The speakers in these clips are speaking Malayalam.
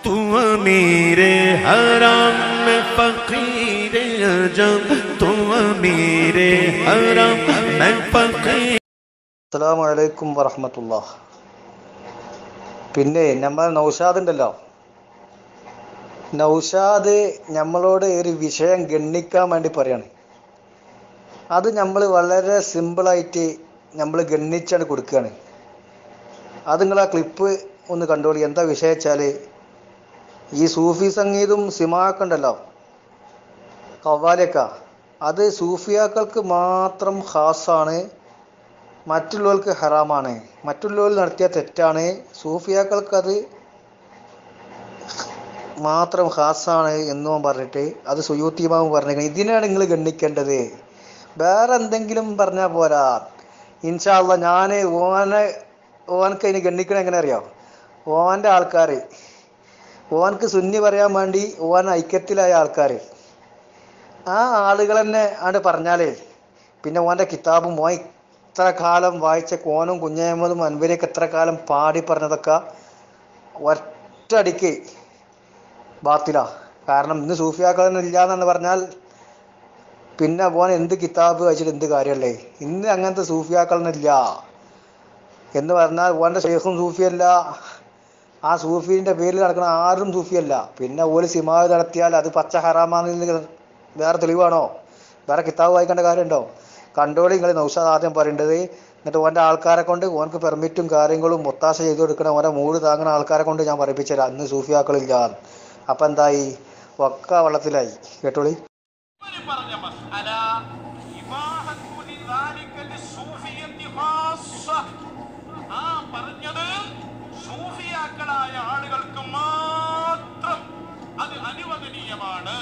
तू मेरे हराम में फकीर अजम, तू मेरे हराम में फकीर. അസ്സലാമു അലൈക്കും വറഹ്മത്തുള്ളാഹ്. പിന്നെ നമ്മൾ നൗഷാദ് ഉണ്ടല്ലോ, നൗഷാദ് നമ്മളോട് ഒരു വിഷയം ഗണ്ണിക്കാൻ വേണ്ടി പറയാണ്. അത് നമ്മൾ വളരെ സിമ്പിളായിട്ട് നമ്മൾ ഗണ്ണിച്ചാണ് കൊടുക്കുകയാണ്. അത് നിങ്ങൾ ആ ക്ലിപ്പ് ഒന്ന് കണ്ടോളി. എന്താ വിഷയം വെച്ചാൽ, ഈ സൂഫി സംഗീതം സിമാക്ക ഉണ്ടല്ലോ, ഖവാലിയൊക്കെ, അത് സൂഫിയാക്കൾക്ക് മാത്രം ഖാസാണ്, മറ്റുള്ളവർക്ക് ഹറാമാണ്. മറ്റുള്ളവർ നടത്തിയ തെറ്റാണ്, സൂഫിയാക്കൾക്കത് മാത്രം ഖാസാണ് എന്നും പറഞ്ഞിട്ട് അത് സുയൂത്തി ഇമാം പറഞ്ഞേക്കണം. ഇതിനാണ് നിങ്ങൾ ഗണ്ണിക്കേണ്ടത്. വേറെ എന്തെങ്കിലും പറഞ്ഞാൽ പോരാ. ഇൻഷാ അള്ളാ ഞാൻ ഓനക്ക് അതിന് ഗണ്ണിക്കണം എങ്ങനെ അറിയാം? ഓൻ്റെ ആൾക്കാർ, ഓനക്ക് സുന്നി പറയാൻ വേണ്ടി ഓൻ ഐക്യത്തിലായ ആൾക്കാർ, ആ ആളുകൾ തന്നെ ആണ് പറഞ്ഞാലേ പിന്നെ ഓൻ്റെ കിതാബും ഓൻ ഇത്ര കാലം വായിച്ച കോനും കുഞ്ഞഹമ്മദും അൻവരിയൊക്കെ എത്ര കാലം പാടി പറഞ്ഞതൊക്കെ ഒറ്റയടിക്ക് ബാത്തിലാ. കാരണം ഇന്ന് സൂഫിയാക്കളൊന്നും ഇല്ലയെന്ന് പറഞ്ഞാൽ പിന്നെ ഓൻ എന്ത് കിതാബ് വായിച്ചിട്ട് എന്ത് കാര്യമല്ലേ? ഇന്ന് അങ്ങനത്തെ സൂഫിയാക്കളൊന്നും ഇല്ല എന്ന് പറഞ്ഞാൽ ഓൻ്റെ ഷെയ്ഖും സൂഫിയല്ല, ആ സൂഫീൻ്റെ പേരിൽ നടക്കുന്ന ആരും സൂഫിയല്ല. പിന്നെ ഓല് സിമാവ് നടത്തിയാൽ അത് പച്ച ഹറാമാണെന്ന് വേറെ തെളിവാണോ? വേറെ കിതാബ് വായിക്കേണ്ട കാര്യമുണ്ടോ? കണ്ടോളി നിങ്ങൾ. നൗഷാദ് ആദ്യം പറയേണ്ടത്, എന്നിട്ട് ഓൻ്റെ ആൾക്കാരെ കൊണ്ട് ഓനക്ക് പെർമിറ്റും കാര്യങ്ങളും ഒത്താശ ചെയ്ത് കൊടുക്കണം, ഓനെ മൂട് താങ്ങുന്ന ആൾക്കാരെ കൊണ്ട് ഞാൻ പറയിപ്പിച്ചുതരാം ഇന്ന് സൂഫിയാക്കളില്ല. അപ്പം എന്തായി? ഒക്ക വെള്ളത്തിലായി. കേട്ടോളി. സൂഫിയാക്കളായ ആളുകൾക്ക് മാത്രം അത് അനുവദനീയമാണ്,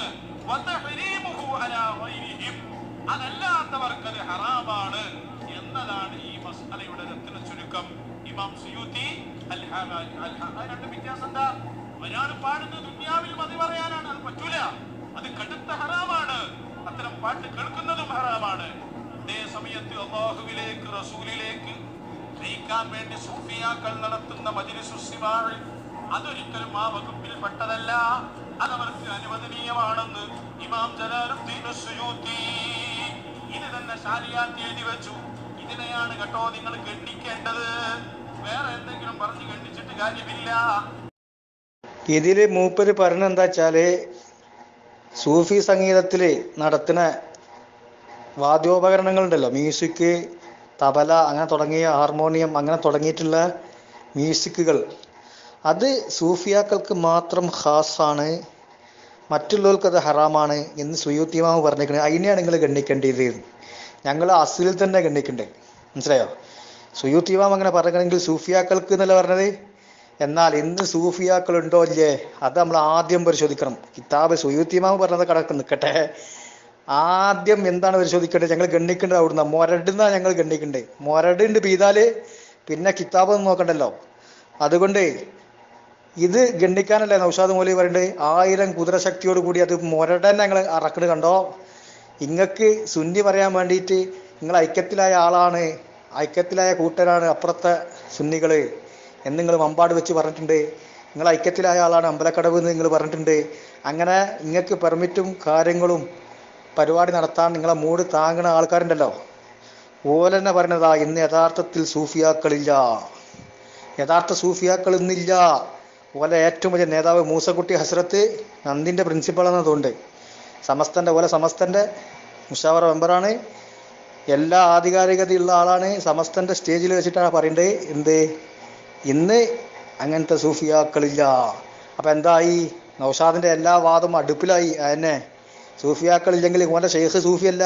അതല്ലാത്തവർക്ക് അത് ഹറാമാണ് എന്നതാണ് ഈ മസ്അലയുടെ രത്ന ചുരുക്കം. ഇമാം സുയൂത്തി രണ്ട് വ്യത്യാസം എന്താ? ഒരാൾ പാടുന്ന ദുനിയാവിൽ മതി പറയാനാണ്, അത് പറ്റൂല, അത് കടുത്ത ഹറാമാണ്. അത്തരം പാട്ട് കേൾക്കുന്നതും ഹറാമാണ്. അതേ സമയത്ത് അല്ലാഹുവിലേക്ക് റസൂലിലേക്ക് നയിക്കാൻ വേണ്ടി സൂഫിയാക്കൾ നടത്തുന്ന മജ്‌ലിസുസ് സിമാഅ് അതൊരിക്കലും ആ വകുപ്പിൽ പെട്ടതല്ല, അതവർക്ക് അനുവദനീയമാണെന്ന് ഇമാം ജലാലുദ്ദീൻ സുയൂത്തി ഇത് തന്നെ ശാരിയാത്ത് എഴുതി വെച്ചു. ഇതിനെയാണ് കേട്ടോ നിങ്ങൾ ഗണ്ണിക്കേണ്ടത്, വേറെ എന്തെങ്കിലും പറഞ്ഞ് ഗണ്ണിച്ചിട്ട് കാര്യമില്ല. ഇതിൽ മൂപ്പര് പറഞ്ഞ എന്താ വെച്ചാല്, സൂഫി സംഗീതത്തിൽ നടത്തുന്ന വാദ്യോപകരണങ്ങളുണ്ടല്ലോ, മ്യൂസിക്, തബല, അങ്ങനെ തുടങ്ങിയ ഹാർമോണിയം, അങ്ങനെ തുടങ്ങിയിട്ടുള്ള മ്യൂസിക്കുകൾ, അത് സൂഫിയാക്കൾക്ക് മാത്രം ഖാസാണ്, മറ്റുള്ളവർക്ക് അത് ഹറാമാണ് എന്ന് സുയൂത്തി ഇമാം പറഞ്ഞിരിക്കുന്നത്. അതിനെയാണ് നിങ്ങൾ ഗണ്ണിക്കേണ്ടത്. ഞങ്ങൾ അസ്ലിൽ തന്നെ ഗണ്ണിക്കണ്ടേ, മനസ്സിലായോ? സുയൂത്തി ഇമാം അങ്ങനെ പറയണമെങ്കിൽ സൂഫിയാക്കൾക്ക് എന്നല്ല പറഞ്ഞത്. എന്നാൽ ഇന്ന് സൂഫിയാക്കൾ ഉണ്ടോ ഇല്ലേ അത് നമ്മൾ ആദ്യം പരിശോധിക്കണം. കിതാബ് സുയൂത്തി ഇമാം പറഞ്ഞത് കടക്ക് നിൽക്കട്ടെ, ആദ്യം എന്താണ് പരിശോധിക്കേണ്ടത്? ഞങ്ങൾ ഗണ്ണിക്കേണ്ടത് അവിടുന്ന് മൊരടുന്ന ഞങ്ങൾ ഗണ്ണിക്കണ്ടേ. മൊരടുണ്ട് പെയ്താല് പിന്നെ കിതാബൊന്നും നോക്കണ്ടല്ലോ. അതുകൊണ്ട് ഇത് ഗണ്ണിക്കാനല്ലേ നൗഷാദ് മൗലവി പറയണ്ടേ, 1000 കുതിരശക്തിയോട് കൂടി അത് മൊരടൻ ഞങ്ങൾ അറക്കണ് കണ്ടോ. ഇങ്ങക്ക് സുന്നി പറയാൻ വേണ്ടിയിട്ട് നിങ്ങൾ ഐക്യത്തിലായ ആളാണ്, ഐക്യത്തിലായ കൂട്ടരാണ് അപ്പുറത്തെ സുന്നികൾ എന്ന് നിങ്ങൾ മമ്പാട് വെച്ച് പറഞ്ഞിട്ടുണ്ട്. നിങ്ങൾ ഐക്യത്തിലായ ആളാണ് അമ്പലക്കടവ് എന്ന് നിങ്ങൾ പറഞ്ഞിട്ടുണ്ട്. അങ്ങനെ നിങ്ങൾക്ക് പെർമിറ്റും കാര്യങ്ങളും പരിപാടി നടത്താൻ നിങ്ങളെ മൂട് താങ്ങുന്ന ആൾക്കാരുണ്ടല്ലോ, ഓലെന്നെ പറഞ്ഞതാ ഇന്ന് യഥാർത്ഥത്തിൽ സൂഫിയാക്കളില്ല, യഥാർത്ഥ സൂഫിയാക്കൾ ഇന്നില്ല. ഓലെ ഏറ്റവും വലിയ നേതാവ് മൂസക്കുട്ടി ഹസ്രത്ത് നന്ദിൻ്റെ പ്രിൻസിപ്പളാണെന്ന് തോന്നുന്നുണ്ട്. സമസ്തൻ്റെ മുഷാവറ മെമ്പറാണ്, എല്ലാ ആധികാരികതയുള്ള ആളാണ്. സമസ്തൻ്റെ സ്റ്റേജിൽ വെച്ചിട്ടാണ് പറയേണ്ടത് എന്ത്, ഇന്ന് അങ്ങനത്തെ സൂഫിയാക്കളില്ല. അപ്പം എന്തായി? നൗഷാദിൻ്റെ എല്ലാ വാദവും അടുപ്പിലായി. അതന്നെ സൂഫിയാക്കളില്ലെങ്കിൽ ഓൻ്റെ ഷെയ്ഖ് സൂഫിയല്ല.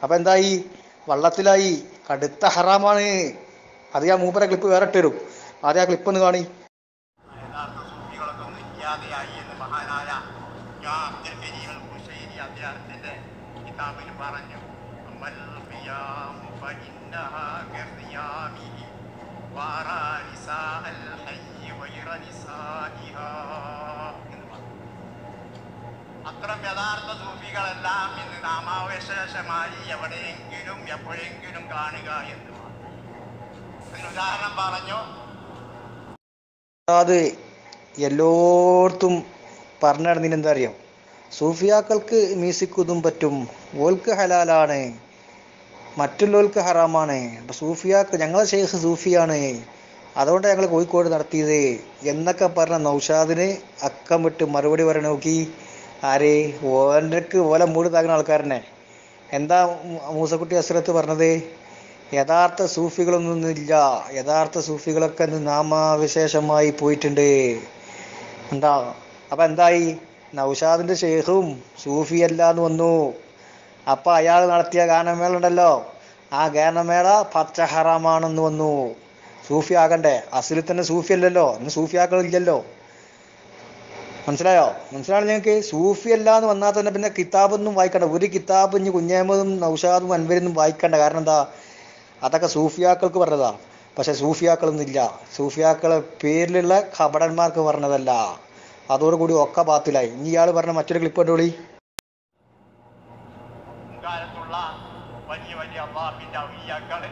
അപ്പം എന്തായി? വള്ളത്തിലായി. കടുത്ത ഹറാമാണ്. അത് ഞാൻ മൂപ്പരെ ക്ലിപ്പ് വേറെ ഇട്ടുതരും. ആദ്യം ആ ക്ലിപ്പ് ഒന്ന് കാണി. അദ്ദേഹത്തിന്റെ കിതാബിൽ പറഞ്ഞു, അത്തരം യഥാർത്ഥ സൂഫികളെല്ലാം ഇന്ന് നാമാവശേഷമായി എവിടെയെങ്കിലും എപ്പോഴെങ്കിലും കാണുക എന്ന് അതിന് ഉദാഹരണം പറഞ്ഞു. അത് എല്ലായിടത്തും പറഞ്ഞു നടന്നതിന് എന്താ അറിയോ, സൂഫിയാക്കൾക്ക് മ്യൂസിക് ഇതും പറ്റും, ഓൾക്ക് ഹലാലാണ്, മറ്റുള്ളവർക്ക് ഹറാമാണ്. അപ്പം സൂഫിയാക്കൾ, ഞങ്ങളെ ഷെയ്ഖ് സൂഫിയാണ്, അതുകൊണ്ട് ഞങ്ങൾ കോഴിക്കോട് നടത്തിയത് എന്നൊക്കെ പറഞ്ഞ നൗഷാദിന് അക്കം വിട്ട് മറുപടി പറയണ നോക്കി. ആര്? ഓല മൂട് താങ്ങുന്ന ആൾക്കാരനെ. എന്താ മൂസക്കുട്ടി അസ്രത്ത് പറഞ്ഞത്? യഥാർത്ഥ സൂഫികളൊന്നുമില്ല, യഥാർത്ഥ സൂഫികളൊക്കെ നാമാവിശേഷമായി പോയിട്ടുണ്ട്. എന്താ അപ്പം എന്തായി? നൗഷാദിൻ്റെ ഷെയ്ഖും സൂഫിയല്ല എന്ന് വന്നു. അപ്പം അയാൾ നടത്തിയ ഗാനമേള ഉണ്ടല്ലോ, ആ ഗാനമേള പച്ച ഹറാമാണെന്ന് വന്നു. സൂഫി ആകണ്ടേ? അസിലിൽ തന്നെ സൂഫി അല്ലല്ലോ, ഇന്ന് സൂഫിയാക്കളില്ലല്ലോ. മനസ്സിലാണ് ഞങ്ങൾക്ക്? സൂഫി അല്ല എന്ന് വന്നാൽ തന്നെ പിന്നെ കിതാബൊന്നും വായിക്കണ്ട. ഒരു കിതാബ് ഇനി കുഞ്ഞഹമ്മദും നൗഷാദും അൻവരൊന്നും വായിക്കണ്ട. കാരണം എന്താ? അതൊക്കെ സൂഫിയാക്കൾക്ക് പറഞ്ഞതാ. പക്ഷെ സൂഫിയാക്കളൊന്നുമില്ല. സൂഫിയാക്കളെ പേരിലുള്ള ഖബടന്മാർക്ക് പറഞ്ഞതല്ല. അതോടുകൂടി ഒക്കെ ബാത്തിലായി. ഇനി ഇയാൾ പറഞ്ഞ മറ്റൊരു ക്ലിപ്പ് കണ്ടോളി. കാലത്തുള്ള വലിയ വലിയ അള്ളാഹിന്റെ ഔലിയാക്കൾ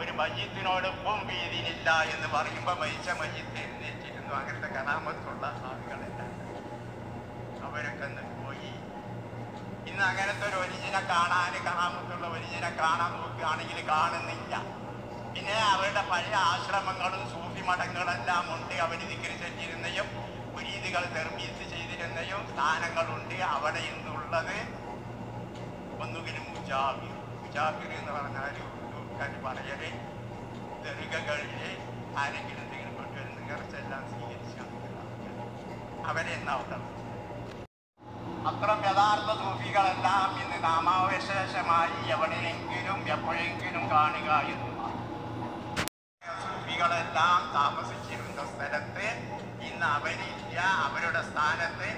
ഒരു മയ്യിത്തിനോട് വീതിയില്ല എന്ന് പറയുമ്പോൾ മരിച്ച മയ്യിത്ത് എഴുന്നേറ്റിരുന്നു. അങ്ങനത്തെ കറാമത്തുള്ള ആളുകളല്ല, അവരൊക്കെ പോയി. ഇന്ന് അങ്ങനത്തെ ഒരു ഒരിജിനെ കാണാൻ, കറാമത്തുള്ള ഒരിജിനെ കാണാൻ നോക്കുകയാണെങ്കിൽ കാണുന്നില്ല. പിന്നെ അവരുടെ പഴയ ആശ്രമങ്ങളും സൂഫി മഠങ്ങളെല്ലാം ഉണ്ട്. അവർ ദിക്ർ ചെല്ലിരുന്നയും മുരീദുകൾ തെർബീത്ത് ചെയ്തിരുന്നയും സ്ഥാനങ്ങളുണ്ട്. അവിടെ ഇന്നുള്ളത് ഒന്നുകിലും മുജാബിർ എന്ന് പറഞ്ഞാൽ പറയല് ദർഗകളില് ആരെങ്കിലും എന്തെങ്കിലും കൊണ്ടുവരുന്ന നേർച്ചെല്ലാം സ്വീകരിച്ചു അവരെ എന്നാവട്ടെ. അത്തരം യഥാർത്ഥ സൂഫികളെല്ലാം ഇന്ന് നാമാവശേഷമായി എവിടെയെങ്കിലും എപ്പോഴെങ്കിലും കാണുക എന്നതാണ്. സൂഫികളെല്ലാം താമസിച്ചിരുന്ന സ്ഥലത്ത് ഇന്ന് അവരില്ല. അവരുടെ സ്ഥാനത്ത്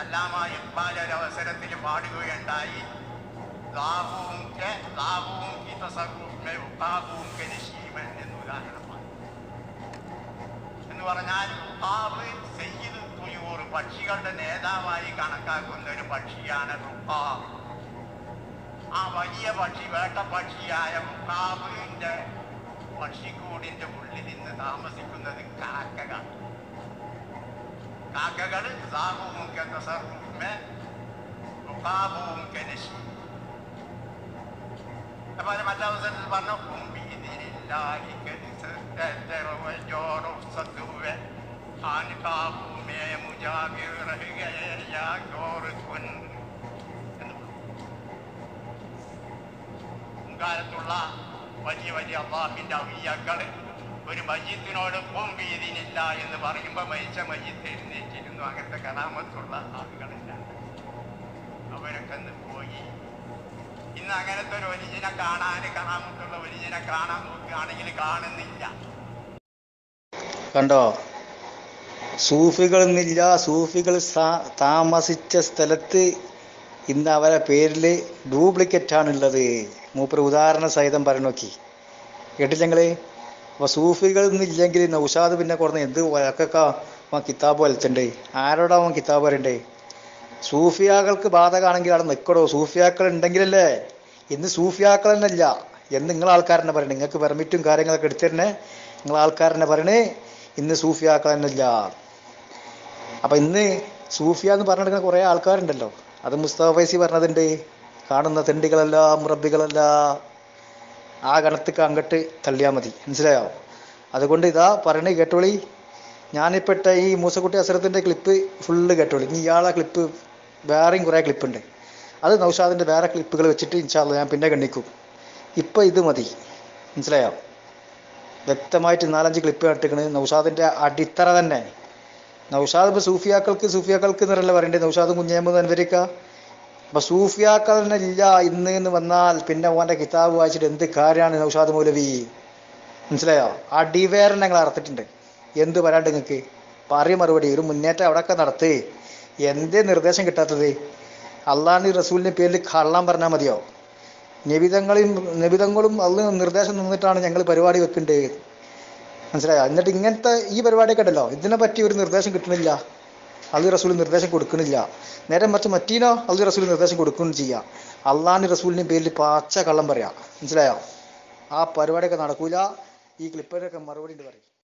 അല്ലാമ ഇഖ്ബാൽ ഒരവസരത്തിൽ പാടുകയുണ്ടായി, എന്ന് പറഞ്ഞാൽ സയ്യിദ് തുയൂർ, പക്ഷികളുടെ നേതാവായി കണക്കാക്കുന്ന ഒരു പക്ഷിയാണ് റുഖാബ്. ആ വലിയ പക്ഷി, വേട്ട പക്ഷിയായ റുഖാബിന്റെ പക്ഷിക്കൂടിന്റെ ഉള്ളിൽ നിന്ന് താമസിക്കുന്നത് കാക്കകൾ. കാക്കകൾ അതുപോലെ മറ്റവസരത്തിൽ പറഞ്ഞു മുൻകാലത്തുള്ള വലിയ വലിയ അള്ളാഹിന്റെ ഔലിയാക്കൾ ഒരു മയ്യിത്തിനോട് വീതിയില്ല എന്ന് പറയുമ്പോൾ മരിച്ച മയ്യിത്ത് എഴുന്നേറ്റിരുന്നു. അങ്ങനത്തെ കറാമത്തുള്ള ആളുകളില്ല, അവരൊക്കെ പോയി. ഇന്ന് അങ്ങനത്തെ ഒരു ഒരിജിനെ കാണാൻ, കറാമത്തുള്ള ഒരിജിനെ കാണാൻ നോക്കുകയാണെങ്കിൽ കാണുന്നില്ല. കണ്ടോ? സൂഫികളൊന്നുമില്ല. സൂഫികൾ താമസിച്ച സ്ഥലത്ത് ഇന്ന് അവരെ പേരിൽ ഡ്യൂപ്ലിക്കേറ്റാണുള്ളത്. മൂപ്പർ ഉദാഹരണ സഹിതം പറഞ്ഞു നോക്കി. കേട്ടില്ലെങ്കിൽ? അപ്പോൾ സൂഫികളൊന്നുമില്ലെങ്കിൽ നൗഷാദ് പിന്നെ കുറഞ്ഞ എന്ത് വഴക്കൊക്കെ അവൻ കിതാബ് വലിച്ചിട്ടുണ്ട്. ആരോടാ അവൻ കിതാബ് പറയണ്ടേ? സൂഫിയാക്കൾക്ക് ബാധകമാണെങ്കിൽ അവിടെ നിൽക്കടോ. സൂഫിയാക്കൾ ഉണ്ടെങ്കിലല്ലേ. ഇന്ന് സൂഫിയാക്കൾ തന്നെ ഇല്ല എന്ന് നിങ്ങൾ ആൾക്കാരെന്നെ പറയണേ. നിങ്ങൾക്ക് പെർമിറ്റും കാര്യങ്ങളൊക്കെ എടുത്തിരുന്നേ നിങ്ങൾ ആൾക്കാരെന്നെ പറയണേ ഇന്ന് സൂഫിയാക്കൾ തന്നെ ഇല്ല. അപ്പം ഇന്ന് സൂഫിയ എന്ന് പറഞ്ഞെടുക്കുന്ന കുറേ ആൾക്കാരുണ്ടല്ലോ. അത് മുസ്തഫ ഫൈസി പറഞ്ഞതുണ്ട്. കാണുന്ന തെണ്ടികളല്ല, മുറബികളല്ല, ആ ഗണത്തിക്ക് അങ്ങോട്ട് തള്ളിയാൽ മതി. മനസ്സിലായോ? അതുകൊണ്ട് ഇതാ പറയണേ, കേട്ടോളി. ഞാനിപ്പെട്ട ഈ മൂസക്കുട്ടി അസ്രത്തിൻ്റെ ക്ലിപ്പ് ഫുള്ള് കേട്ടോളി. ഇനി ഇയാളെ ക്ലിപ്പ് വേറെയും കുറേ ക്ലിപ്പുണ്ട്. അത് നൗഷാദിൻ്റെ വേറെ ക്ലിപ്പുകൾ വെച്ചിട്ട് ഇൻഷാ അല്ലാഹ് ഞാൻ പിന്നെ കണ്ടിക്കും. ഇപ്പം ഇത് മതി. മനസ്സിലായോ? വ്യക്തമായിട്ട് 4-5 ക്ലിപ്പ് കണ്ടിരിക്കണ്. നൗഷാദിൻ്റെ അടിത്തറ തന്നെ. നൗഷാദ് ഇപ്പോൾ സൂഫിയാക്കൾക്ക് എന്നല്ല പറയണ്ടേ, നൗഷാദും കുഞ്ഞഹമ്മദും അൻവരിക്ക. അപ്പം സൂഫിയാക്കൾ തന്നെ ഇല്ല ഇന്ന് എന്ന് വന്നാൽ പിന്നെ ഓൻ്റെ കിതാബ് വായിച്ചിട്ട് എന്ത് കാര്യമാണ് നൗഷാദ് മൗലവി? മനസ്സിലായോ? അടിവേറെ ഞങ്ങൾ അറുത്തിട്ടുണ്ട്. എന്ത് പറയാണ്ട് നിങ്ങൾക്ക് പറയും മറുപടി. ഒരു മുന്നേറ്റം അവിടെയൊക്കെ നടത്തി. എന്തേ നിർദ്ദേശം കിട്ടാത്തത്? അള്ളാഹിൻ്റെ റസൂലിൻ്റെ പേരിൽ കള്ളം പറഞ്ഞാൽ മതിയോ? നബിതങ്ങളും അള്ളാഹ് നിർദ്ദേശം നിന്നിട്ടാണ് ഞങ്ങൾ പരിപാടി വെക്കേണ്ടത്. മനസ്സിലായോ? എന്നിട്ട് ഇങ്ങനത്തെ ഈ പരിപാടിയൊക്കെ ഉണ്ടല്ലോ, ഇതിനെപ്പറ്റി ഒരു നിർദ്ദേശം കിട്ടണില്ല. അള്ളാഹ് റസൂൽ നിർദ്ദേശം കൊടുക്കണില്ല. നേരെ മറിച്ച് മറ്റീനോ അള്ളാഹ് റസൂൽ നിർദ്ദേശം കൊടുക്കുകയും ചെയ്യുക. അള്ളാഹിൻ്റെ റസൂലിൻ്റെ പേരിൽ പാച്ച കള്ളം പറയാം. മനസ്സിലായോ? ആ പരിപാടിയൊക്കെ നടക്കൂല. ഈ ക്ലിപ്പിനൊക്കെ മറുപടി ഉണ്ട് പറയും.